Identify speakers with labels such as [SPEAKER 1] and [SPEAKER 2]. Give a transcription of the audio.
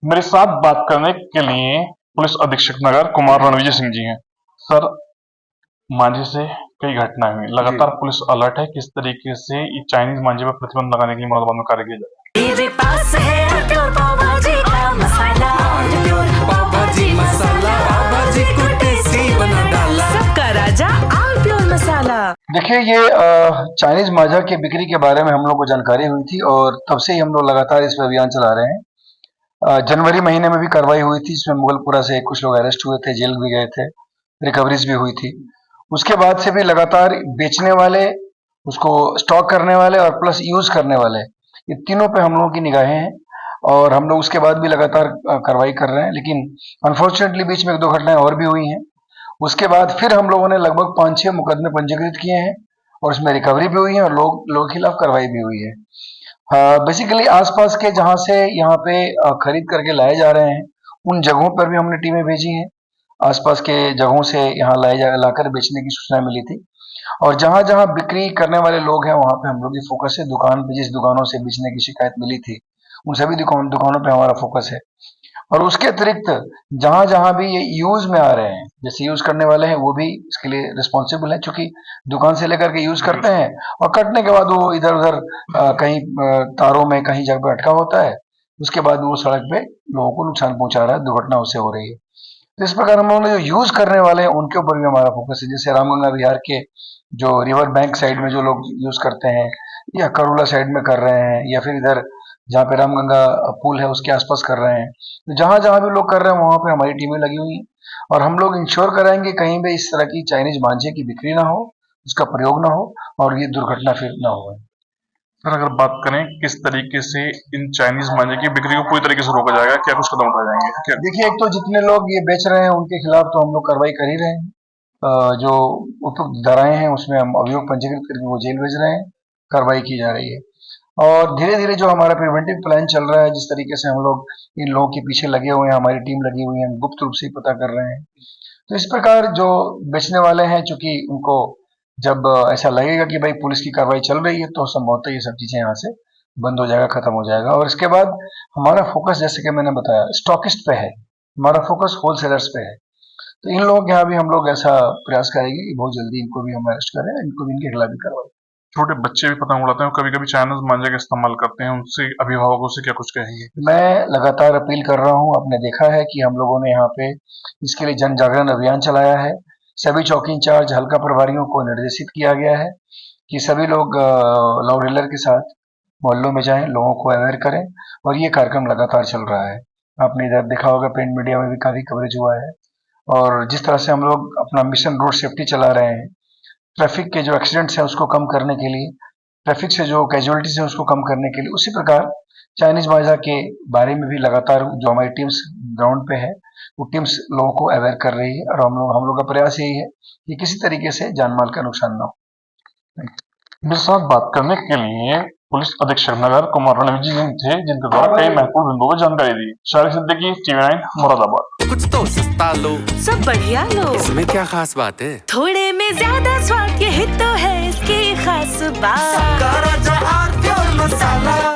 [SPEAKER 1] मेरे साथ बात करने के लिए पुलिस अधीक्षक नगर कुमार रणविजय सिंह जी हैं। सर, मांझे से कई घटनाएं हुई,
[SPEAKER 2] जी
[SPEAKER 1] लगातार पुलिस अलर्ट है। किस तरीके से ये चाइनीज मांझे पर प्रतिबंध लगाने के लिए मुरादाबाद में कार्य किया जा रहा है?
[SPEAKER 3] मेरे पास है प्योर पाव भाजी का मसाला, प्योर पाव भाजी मसाला, पाव भाजी को टेस्टी बना डाला, सबका राजा आल प्योर मसाला।
[SPEAKER 2] देखिए, ये चाइनीज माजा की बिक्री के बारे में हम लोग को जानकारी हुई थी और तब से ही हम लोग लगातार इस पर अभियान चला रहे हैं। जनवरी महीने में भी कार्रवाई हुई थी, इसमें मुगलपुरा से कुछ लोग अरेस्ट हुए थे, जेल भी गए थे, रिकवरीज भी हुई थी। उसके बाद से भी लगातार बेचने वाले, उसको स्टॉक करने वाले और प्लस यूज करने वाले, ये तीनों पे हम लोगों की निगाहें हैं और हम लोग उसके बाद भी लगातार कार्रवाई कर रहे हैं। लेकिन अनफॉर्चुनेटली बीच में एक दो घटनाएं और भी हुई हैं। उसके बाद फिर हम लोगों ने लगभग 5-6 मुकदमे पंजीकृत किए हैं और उसमें रिकवरी भी हुई है और लोग के खिलाफ कार्रवाई भी हुई है। बेसिकली आसपास के जहाँ से यहाँ पे खरीद करके लाए जा रहे हैं, उन जगहों पर भी हमने टीमें भेजी हैं। आसपास के जगहों से यहाँ लाकर बेचने की सूचना मिली थी और जहाँ जहाँ बिक्री करने वाले लोग हैं वहाँ पे हम लोग की फोकस है। दुकान पे जिस दुकानों से बेचने की शिकायत मिली थी, उन सभी दुकानों पे हमारा फोकस है। और उसके अतिरिक्त जहाँ जहाँ भी ये यूज में आ रहे हैं, जैसे यूज करने वाले हैं, वो भी इसके लिए रिस्पॉन्सिबल है, क्योंकि दुकान से लेकर के यूज करते हैं और कटने के बाद वो इधर उधर कहीं तारों में कहीं जगह पे अटका होता है। उसके बाद वो सड़क पे लोगों को नुकसान पहुंचा रहा है, दुर्घटना उससे हो रही है। तो इस प्रकार हम लोगों ने जो यूज करने वाले हैं उनके ऊपर भी हमारा फोकस है। जैसे रामगंगा बिहार के जो रिवर बैंक साइड में जो लोग यूज करते हैं, या करुला साइड में कर रहे हैं, या फिर इधर जहाँ पे रामगंगा पुल है उसके आसपास कर रहे हैं, तो जहाँ जहाँ भी लोग कर रहे हैं वहाँ पे हमारी टीमें लगी हुई हैं और हम लोग इंश्योर कराएंगे कहीं भी इस तरह की चाइनीज मांझे की बिक्री ना हो, उसका प्रयोग ना हो और ये दुर्घटना फिर ना हो।
[SPEAKER 1] सर, अगर बात करें किस तरीके से इन चाइनीज मांझे की बिक्री को पूरी तरीके से रोका जाएगा, क्या कुछ कदम उठाए जाएंगे क्या?
[SPEAKER 2] देखिए, एक तो जितने लोग ये बेच रहे हैं उनके खिलाफ तो हम लोग कार्रवाई कर ही रहे हैं। जो उपयुक्त धाराएं हैं उसमें हम अभियोग पंजीकृत करके वो जेल भेज रहे हैं, कार्रवाई की जा रही है। और धीरे धीरे जो हमारा प्रिवेंटिव प्लान चल रहा है, जिस तरीके से हम लोग इन लोगों के पीछे लगे हुए हैं, हमारी टीम लगी हुई है, हम गुप्त रूप से ही पता कर रहे हैं। तो इस प्रकार जो बेचने वाले हैं, चूंकि उनको जब ऐसा लगेगा कि भाई पुलिस की कार्रवाई चल रही है, तो संभवतः ये सब चीजें यहाँ से बंद हो जाएगा, खत्म हो जाएगा। और इसके बाद हमारा फोकस, जैसे कि मैंने बताया, स्टॉकिस्ट पे है, हमारा फोकस होलसेलर्स पे है। तो इन लोगों के यहाँ भी हम लोग ऐसा प्रयास करेंगे कि बहुत जल्दी इनको भी हम अरेस्ट करें, इनको भी इनके खिलाफ भी कार्रवाई।
[SPEAKER 1] छोटे बच्चे भी पतंग उड़ाते हैं और कभी-कभी चाइनीज मांझे का इस्तेमाल करते हैं, उनसे अभिभावकों से क्या कुछ कहेंगे?
[SPEAKER 2] मैं लगातार अपील कर रहा हूँ। आपने देखा है कि हम लोगों ने यहाँ पे इसके लिए जन जागरण अभियान चलाया है। सभी चौकी इंचार्ज, हल्का प्रभारियों को निर्देशित किया गया है कि सभी लोग लॉ डीलर के साथ मोहल्लों में जाएं, लोगों को अवेयर करें और ये कार्यक्रम लगातार चल रहा है। आपने इधर देखा होगा, प्रिंट मीडिया में भी काफी कवरेज हुआ है। और जिस तरह से हम लोग अपना मिशन रोड सेफ्टी चला रहे हैं, ट्रैफिक के जो एक्सीडेंट्स हैं उसको कम करने के लिए, ट्रैफिक से जो कैजुअलिटीज है उसको कम करने के लिए, उसी प्रकार चाइनीज मार्जा के बारे में भी लगातार जो हमारी टीम्स ग्राउंड पे है, वो टीम्स लोगों को अवेयर कर रही है और हम लोग का प्रयास यही है कि किसी तरीके से जान माल का नुकसान ना हो।
[SPEAKER 1] मेरे साथ बात करने के लिए पुलिस अधीक्षक नगर कुमार रणविजय सिंह थे, जिनके द्वारा कई महत्वपूर्ण बिंदुओं पर जानकारी दी। शारिक सिद्दीकी, TV9 मुरादाबाद।
[SPEAKER 4] कुछ तो सस्ता लो,
[SPEAKER 3] सब बढ़िया लो,
[SPEAKER 4] इसमें क्या खास बात है?
[SPEAKER 3] थोड़े में ज्यादा स्वाद, यही तो है इसकी खास बात।